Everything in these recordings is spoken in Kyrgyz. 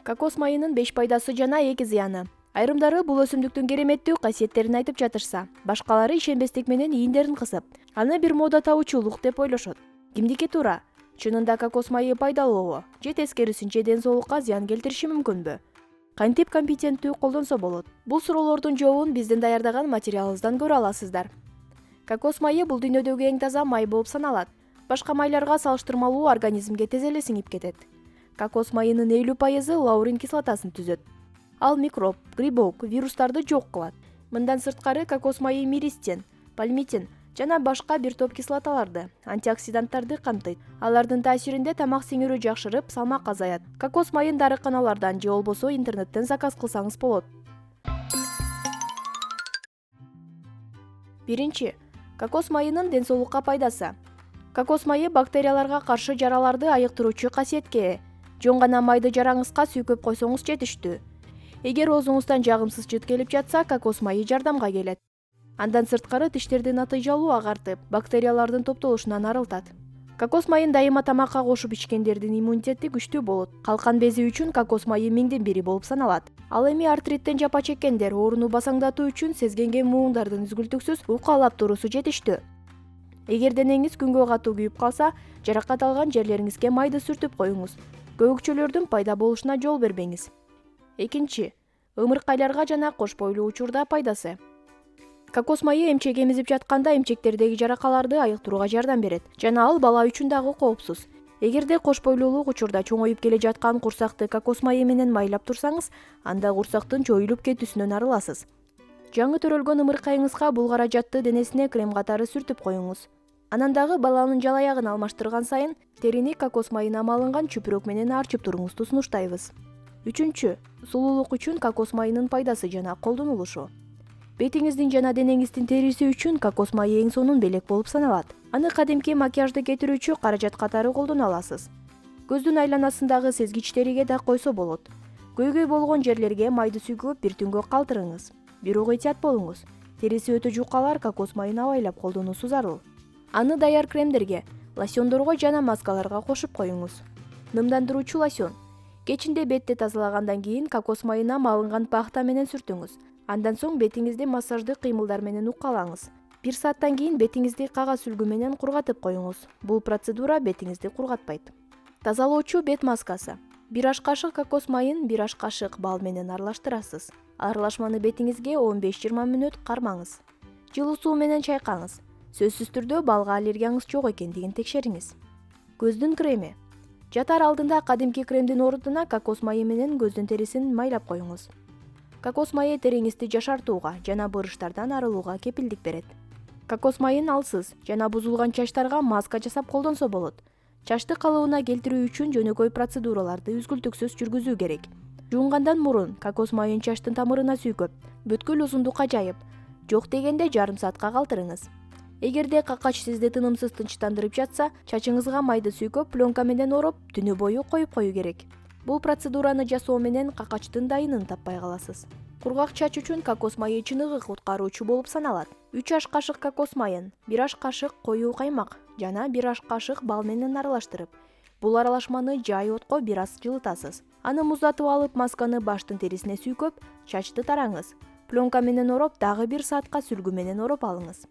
Кокос майынын 5 пайдасы жана 2 зыяны. Айрымдары бул өсүмдүктүн кереметтүү касиеттерин айтып жатышса, башкалары ишенбестик менен ийиндерин кысып, аны бир мода табуучулук деп ойлошот. Кимдики туура? Чынында кокос майы пайдалуубу же тескерисинче ден соолукка зыян келтириши мүмкүнбү? Кантип компетенттүү колдонсо болот? Бул суроолордун жообун биздин даярдаган материалыбыздан көрө аласыздар. Кокос майы бул дүйнөдөгү эң таза май болуп саналат. Башка майларга салыштырмалуу организмге тез эле сиңип кетет. Кокос майынын 50% лаурин кислотасын түзөт. Ал микроб, грибок, вирустарды жок кылат. Мындан сырткары кокос майы миристин, пальмитин жана башка бир топ кислоталарды, антиоксиданттарды камтыйт. Алардын таасиринде тамак сиңирүү жакшырып, салмак азаят. Кокос майын дарыканалардан же болбосо интернеттен заказ кылсаңыз болот. Биринчи, кокос майынын ден соолукка пайдасы. Кокос майы бактерияларга каршы жараларды айыктыруучу касиетке ээ. Жон гана майды жараңызга сүйкөп койсоңуз жетиштүү. Эгер оозуңуздан жагымсыз жыт келип жатса, кокос майы жардамга келет. Андан сырткары тиштерди натыйжалуу агартып, бактериялардын топтолушунан арылтат. Кокос майын дайыма тамакка кошуп ичкендердин иммунитети күчтүү болот. Калкан бези үчүн кокос майы миңдин бири болуп саналат. Ал эми артриттен жапа чеккендер ооруну басаңдатуу үчүн сезгенге мууңдардын үзгүлтүксүз укалап турусу жетиштүү. Эгер денеңиз күнгө катуу күйүп калса, жаракат алган жерлериңизге майды сүртүп коюңуз. Көбүкчөлөрдүн пайда болушуна жол бербеңиз. Экинчи, ымыркайларга жана кош бойлуу учурда пайдасы. Кокос майы эмчек эмизип жатканда эмчектердеги жаракаларды айыктырууга жардам берет жана ал бала үчүн дагы коопсуз. Эгерде кош бойлуулук учурда чоңоюп келе жаткан курсакты кокос майы менен майлап турсаңыз, анда курсактын чоюлуп кетүүсүнөн арыласыз. Жаңы төрөлгөн ымыркайыңызга бул каражатты денесине крем катары сүртүп коюңуз. Анан дагы баланын жалаягын алмаштырган сайын терини кокос майынан алынган чүпүрөк менен арчып туруңузду сунуштайбыз. Үчүнчү, сулуулук үчүн кокос майынын пайдасы жана колдонулушу. Бетиңиздин жана денеңиздин териси үчүн кокос майы эң сонун белек болуп саналат. Аны кадимки макияжды кетирүүчү каражат катары колдоно аласыз. Көздүн айланасындагы сезгичтериге да койсо болот. Көйгөй болгон жерлерге майды сүйгөп бир түнгө калтырыңыз. Бирок этият болуңуз. Териси өтө жукалар кокос майын абайлап колдонуусу зарыл. Аны даяр кремдерге, лосьондорго жана маскаларга кошуп коюңуз. Нымдандыруучу лосьон. Кечинде бетти тазалагандан кийин кокос майынан алынган пахта менен сүртүңүз. Андан соң бетиңизди массаждык кыймылдар менен укалаңыз. 1 сааттан кийин бетиңизди кагаз сүлгү менен кургатып коюңуз. Бул процедура бетиңизди кургатпайт. Тазалоочу бет маскасы. 1 аш кашык кокос майын 1 аш кашык бал менен аралаштырасыз. Аралашманы бетиңизге 15-20 мүнөт кармаңыз. Жылуу суу менен чайкаңыз. Сөзсүз түрдө балга аллергияңыз жок экендигин текшериңиз. Көздүн креми. Жатар алдында кадимки кремдин ордуна кокос майы менен көздүн терисин майлап коюңуз. Кокос майы териңизди жашартууга жана бырыштардан арылууга кепилдик берет. Кокос майын алсыз жана бузулган чачтарга маска жасап колдонсо болот. Чачты калыбына келтирүү үчүн жөнөкөй процедураларды үзгүлтүксүз жүргүзүү керек. Жуунгандан мурун кокос майын чачтын тамырына сүйкөп, бүткүл узундукка жайып, жок дегенде жарым саатка калтырыңыз. Эгерде какач сизди тынымсыз тынчтандырып жатса, чачыңызга майды сүйкөп, пленка менен ороп, түнү бою коюп коюу керек. Бул процедураны жасоо менен какачтын дайынын таппай каласыз. Кургак чач үчүн кокос майы чыныгы куткаруучу болуп саналат. 3 аш кашык кокос майын 1 аш кашык коюу каймак жана 1 аш кашык бал менен аралаштырып, бул аралашманы жай отко бир аз жылытасыз. Аны муздатып алып, масканы баштын терисине сүйкөп, чачты тараңыз. Пленка менен ороп, дагы 1 саатка сүлгү менен ороп алыңыз.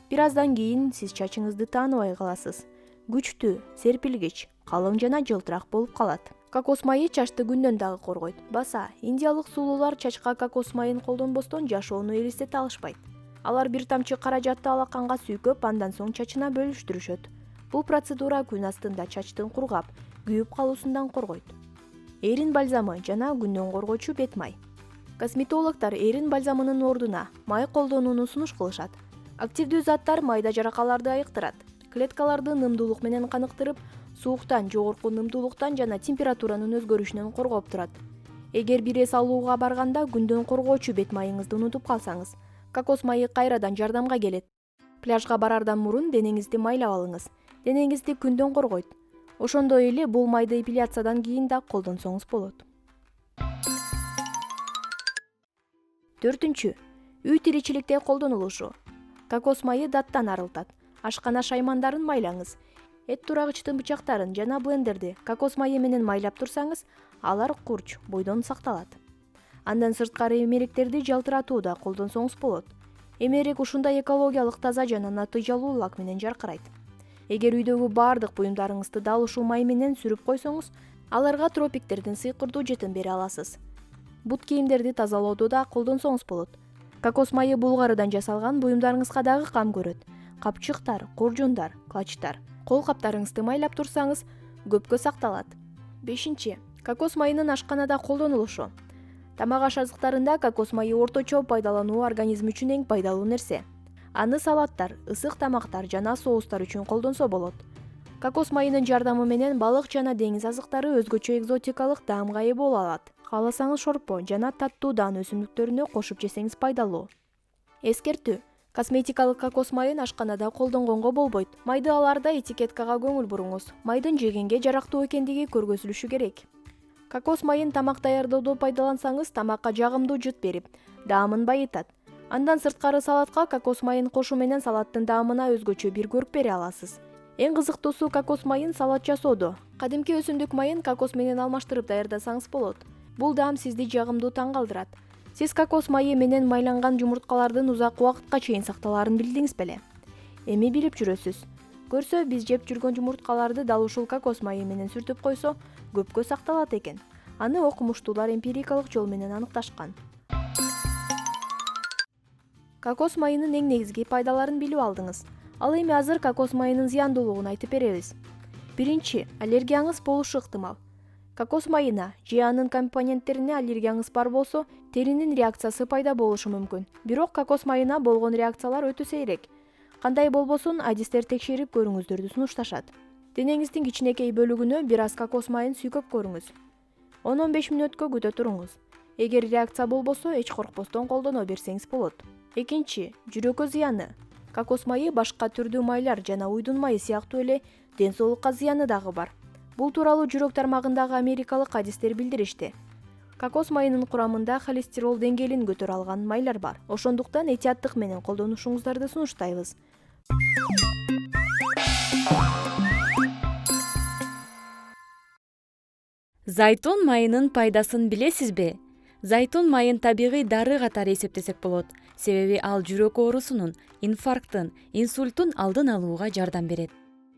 Бир аздан кийин сиз чачыңызды тааныбай каласыз. Күчтүү, серпилгич, калың жана жылтырак болуп калат. Кокос майы чачты күндөн дагы коргойт. Баса, индиялык сулуулар чачка кокос майын колдонбостон жашоону элестете алышпайт. Алар бир тамчы каражатты алаканга сүйкөп, андан соң чачына бөлүштүрүшөт. Бул процедура күн астында чачтын кургап, күйүп калуусундан коргойт. Эрин бальзамы жана күндөн коргоочу бет май. Косметологдор эрин бальзамынын ордуна май колдонууну сунуш кылышат. Активдүү заттар майда жаракаларды айыктырат. Клеткаларды нымдуулук менен каныктырып, сууктан, жогорку нымдуулуктан жана температуранын өзгөрүшүнөн коргоп турат. Эгер бир эс алууга барганда күндөн коргоочу бет майыңызды унутуп калсаңыз, кокос майы кайрадан жардамга келет. Пляжга барардан мурун денеңизди майлап алыңыз. Денеңизди күндөн коргойт. Ошондой эле бул майды эпиляциядан кийин да колдонсоңуз болот. 4. Үй тиричиликте колдонулушу. Кокос майы даттан арылтат. Ашкана шаймандарын майлаңыз. Эт турагычтын бычактарын жана блендерди кокос майы менен майлап турсаңыз, алар курч бойдон сакталат. Андан сырткары эмеректерди жалтыратууда колдонсоңуз болот. Эмерек ушундай экологиялык таза жана натыйжалуу лак менен жаркырайт. Эгер үйдөгү баардык буюмдарыңызды дал ушул май менен сүрүп койсоңуз, аларга тропиктердин сыйкырдуу жытын бере аласыз. Бут кийимдерди тазалоодо да колдонсоңуз болот. Кокос майы булгарыдан жасалган буюмдарыңызга дагы кам көрөт. Капчыктар, куржундар, клатчтар. Кол каптарыңызды майлап турсаңыз, көпкө сакталат. 5. Кокос майынын ашканада колдонулушу. Тамак аш азыктарында кокос майы орточо пайдалануу организм үчүн эң пайдалуу нерсе. Аны салаттар, ысык тамактар жана соустар үчүн колдонсо болот. Кокос майынын жардамы менен балык жана деңиз азыктары өзгөчө экзотикалык даамга ээ боло алат. Кааласаңыз шорпо жана таттуу даан өсүмдүктөрүнө кошуп жесеңиз пайдалуу. Эскертүү: косметикалык кокос майын ашканада колдонгонго болбойт. Майды алаарда этикеткага көңүл буруңуз. Майдын жегенге жарактуу экендиги көргөзүлүшү керек. Кокос майын тамак даярдоодо пайдалансаңыз, тамакка жагымдуу жыт берип, даамын байытат. Андан сырткары салатка кокос майын кошуу менен салаттын даамына өзгөчө бир көрк бере аласыз. Эң кызыктуусу кокос майын салат жасоодо. Кадимки өсүмдүк майын кокос менен алмаштырып даярдасаңыз болот. Бул даам сизди жагымдуу таң калтырат. Сиз кокос майы менен майланган жумурткалардын узак убакытка чейин сакталаарын билдиңиз беле? Эми билип жүрөсүз. Көрсө, биз жеп жүргөн жумурткаларды дал ушул кокос майы менен сүртүп койсо, көпкө сакталат экен. Аны окумуштуулар эмпирикалык жол менен аныкташкан. Кокос майынын эң негизги пайдаларын билип алдыңыз. Ал эми азыр кокос майынын зыяндуулугун айтып беребиз. 1. Аллергияңыз болушу ыктымал. Кокос майына же анын компоненттерине аллергияңыз бар болсо, теринин реакциясы пайда болушу мүмкүн. Бирок кокос майына болгон реакциялар өтө сейрек. Кандай болбосун, адистер текшерип көрүүңүздөрдү сунушташат. Денеңиздин кичинекей бөлүгүнө бир аз кокос майын сүйкөп көрүңүз. 10-15 мүнөткө күтө туруңуз. Эгер реакция болбосо, эч коркпостон колдоно берсеңиз болот. 2. Жүрөккө зыяны. Кокос майы башка түрдүү майлар жана уйдун майы сыяктуу эле ден соолукка зыяны дагы бар. Бул тууралуу жүрөк тармагындагы америкалык адистер билдиришти. Кокос майынын курамында холестерол деңгээлин көтөрө алган майлар бар. Ошондуктан этияттык менен колдонушуңуздарды сунуштайбыз. Зайтун майынын пайдасын билесизби? Зайтун майын табигый дары катары эсептесек болот. Себеби ал жүрөк оорусунун, инфаркттын, инсульттун алдын алууга жардам берет.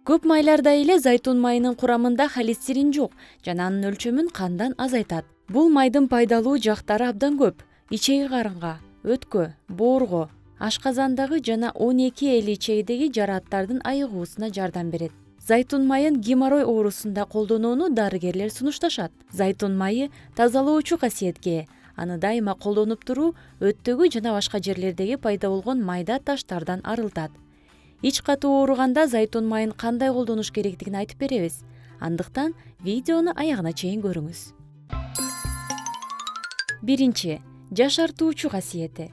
Көп майларда эле зайтун майынын курамында холестерин жок жана анын өлчөмүн кандан азайтат. Бул майдын пайдалуу жактары абдан көп. Ичеги карынга, өткө, боорго, ашказандагы жана 12 эли ичегидеги жарааттардын айыгуусуна жардам берет. Зайтун майын геморрой оорусунда колдонууну дарыгерлер сунушташат. Зайтун майы тазалоочу касиетке ээ. Аны дайыма колдонуп туруу өттөгү жана башка жерлердеги пайда болгон майда таштардан арылтат. Ич катуу ооруганда зайтун майын кандай колдонуш керектигин айтып беребиз. Андыктан видеону аягына чейин көрүңүз. 1. Жашартуучу касиети.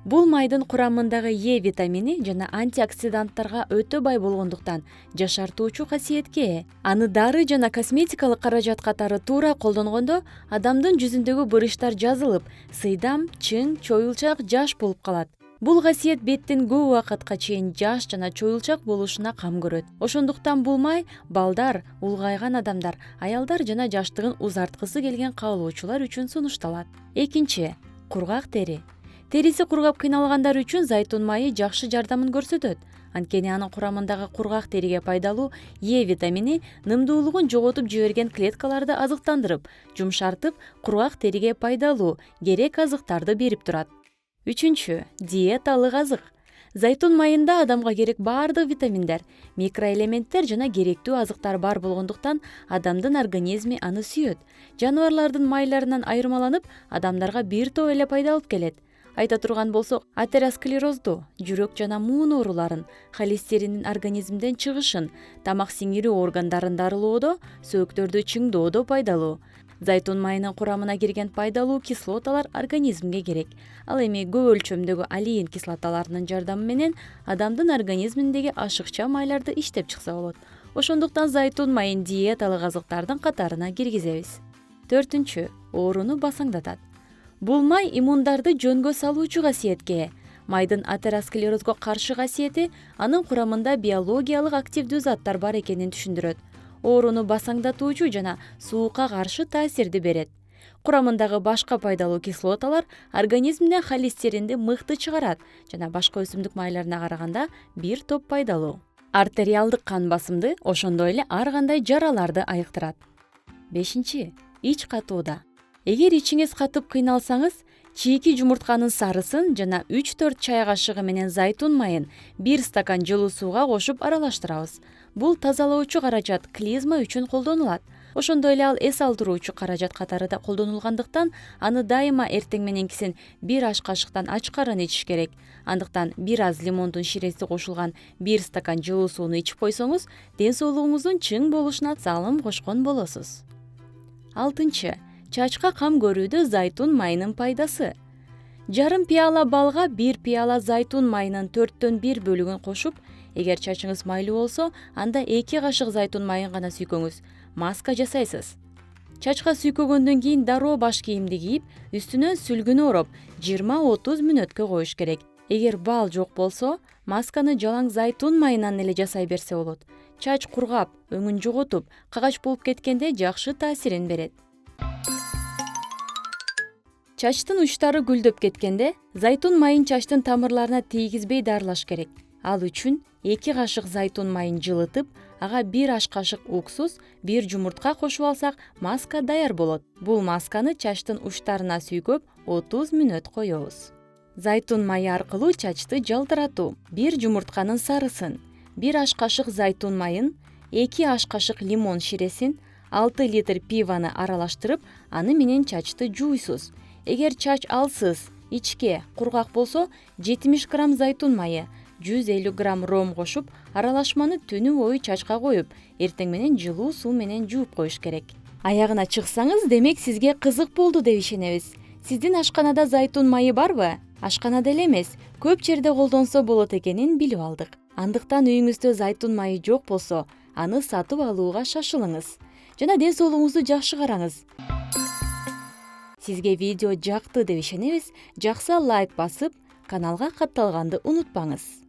Бул майдын курамындагы Е витамини жана антиоксиданттарга өтө бай болгондуктан жашартуучу касиетке ээ. Аны дары жана косметикалык каражат катары туура колдонгондо адамдын жүзүндөгү буручтар жазылып, сыйдам, чың, чоюлчак, жаш болуп калат. Бул касиет беттин көп убакытка чейин жаш жана чоюлчак болушуна кам көрөт. Ошондуктан бул май балдар, улгайган адамдар, аялдар жана жаштыгын узарткысы келген каалоочулар үчүн сунушталат. 2. Кургак тери. Териси кургап кыйналгандар үчүн зайтун майы жакшы жардамын көрсөтөт. Анткени анын курамындагы кургак териге пайдалуу Е витамини нымдуулугун жоготуп жиберген клеткаларды азыктандырып, жумшартып, кургак териге пайдалуу керек азыктарды берип турат. 3. Диеталык азык. Зайтун майында адамга керек баардык витаминдер, микроэлементтер жана керектүү азыктар бар болгондуктан адамдын организми аны сүйөт. Жаныбарлардын майларынан айырмаланып, адамдарга бир топ эле пайда алып келет. Айта турган болсок, атеросклерозду, жүрөк жана муун ооруларын, холестериндин организмден чыгышын, тамак сиңирүү органдарын дарылоодо, сөөктөрдү чыңдоодо пайдалуу. Зайтун майынын курамына кирген пайдалуу кислоталар организмге керек. Ал эми көп өлчөмдөгү алиин кислоталарынын жардамы менен адамдын организминдеги ашыкча майларды иштеп чыкса болот. Ошондуктан зайтун майын диеталык азыктардын катарына киргизебиз. 4. Ооруну басаңдатат. Бул май иммундарды жөнгө салуучу касиетке ээ. Майдын атеросклерозго каршы касиети анын курамында биологиялык активдүү заттар бар экенин түшүндүрөт. ооруну басаңдатуучу жана суукка каршы таасирди берет. Курамындагы башка пайдалуу кислоталар организмден холестеринди мыкты чыгарат жана башка өсүмдүк майларына караганда бир топ пайдалуу. Артериалдык кан басымды, ошондой эле ар кандай жараларды айыктырат. 5. Ич катууда. Эгер ичиңиз катып кыйналсаңыз, чийки жумуртканын сарысын жана 3-4 чай кашыгы менен зайтун майын 1 стакан жылуу сууга кошуп аралаштырабыз. Бул тазалоочу каражат клизма үчүн колдонулат. Ошондой эле ал эс алдыруучу каражат катары да колдонулгандыктан, аны дайыма эртең мененкисин 1 аш кашыктан ачкарын ичиш керек. Андыктан бир аз лимондун ширеси кошулган 1 стакан жылуу сууну ичип койсоңуз, ден соолугуңуздун чың болушуна салым кошкон болосуз. 6. Чачка кам көрүүдө зайтун майынын пайдасы. Жарым пияла балга 1 пияла зайтун майынын 4/1 бөлүгүн кошуп, эгер чачыңыз майлуу болсо, анда 2 кашык зайтун майын гана сүйкөңүз. Маска жасайсыз. Чачка сүйкөгөндөн кийин дароо баш кийимди кийип, үстүнөн сүлгүнү ороп, 20-30 мүнөткө коюш керек. Эгер бал жок болсо, масканы жалаң зайтун майынан эле жасай берсе болот. Чач кургап, өңүн жоготуп, кагач болуп кеткенде жакшы таасирин берет. Чачтын учтары гүлдөп кеткенде, зайтун майын чачтын тамырларына тийгизбей дарылаш керек. Ал үчүн 2 кашык зайтун майын жылытып, ага 1 аш кашык уксус, 1 жумуртка кошуп алсак, маска даяр болот. Бул масканы чачтын учтарына сүйкөп 30 мүнөт коебуз. Зайтун майы аркылуу чачты жалтыратуу. 1 жумуртканын сарысын, 1 аш кашык зайтун майын, 2 аш кашык лимон ширесин, 6 литр пиваны аралаштырып, аны менен чачты жууйсуз. Эгер чач алсыз, ичке, кургак болсо, 70 грамм зайтун майы, 150 грамм ром кошуп, аралашманы түнү бою чачка коюп, эртең менен жылуу суу менен жууп коюш керек. Аягына чыксаңыз, демек сизге кызык болду деп ишенебиз. Сиздин ашканада зайтун майы барбы? Ашканада эле эмес, көп жерде колдонсо болот экенин билип алдык. Андыктан үйүңүздө зайтун майы жок болсо, аны сатып алууга шашылыңыз. Жана ден соолугуңузду жакшы караңыз. Сизге видео жакты деп ишенебиз. Жакса лайк басып, каналга катталганды унутпаңыз.